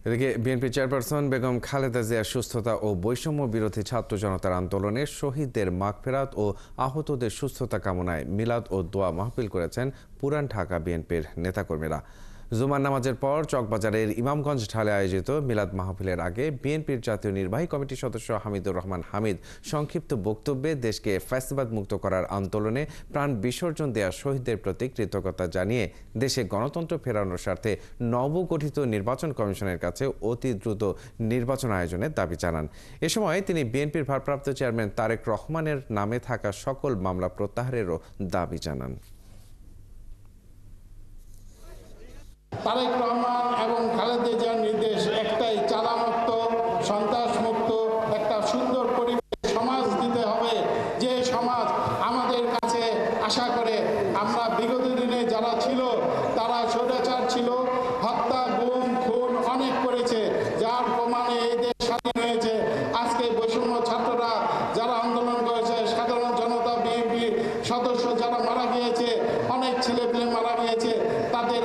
এদিকে BNP chairperson Begum Khaleda জিয়ার সুস্থতা ও বৈষম্য বিরোধী ছাত্র জনতার আন্দোলনে শহীদদের মাগফেরাত ও আহতদের সুস্থতা কামনায় মিলাদ ও দোয়া মাহফিল করেছেন পুরান ঢাকা বিএনপির নেতাকর্মীরা। জুমার নামাজের পর চকবাজারের ইমামগঞ্জ ঢালে আয়োজিত মিলাদ মাহফিলের আগে বিএনপির জাতীয় নির্বাহী কমিটির সদস্য হামিদুর রহমান হামিদ সংক্ষিপ্ত বক্তব্যে দেশকে ফ্যাসিবাদ মুক্ত করার আন্দোলনে প্রাণ বিসর্জন দেওয়া শহীদদের প্রতি কৃতজ্ঞতা জানিয়ে দেশে গণতন্ত্র ফেরানোর স্বার্থে নবগঠিত নির্বাচন কমিশনের কাছে অতি দ্রুত নির্বাচন আয়োজনের দাবি জানান। এ সময় তিনি বিএনপির ভারপ্রাপ্ত চেয়ারম্যান তারেক রহমানের নামে থাকা সকল মামলা প্রত্যাহারেরও দাবি জানান। তারেক রহমান এবং খালেদা জিয়ার নির্দেশ একটাই, চাঁদামুক্ত, সন্ত্রাসমুক্ত একটা সুন্দর পরিবেশ সমাজ দিতে হবে, যে সমাজ আমাদের কাছে আশা করে। আমরা বিগত দিনে যারা ছিল তারা স্বৈরাচার ছিল, হত্যা, গুম, খুন অনেক করেছে, যার প্রমাণে এই দেশ স্বাধীন হয়েছে। আজকে বৈষম্য ছাত্ররা যারা আন্দোলন করেছে, সাধারণ জনতা, বিএনপি সদস্য যারা মারা গিয়েছে, অনেক ছেলেপেলে মারা গিয়েছে, তাদের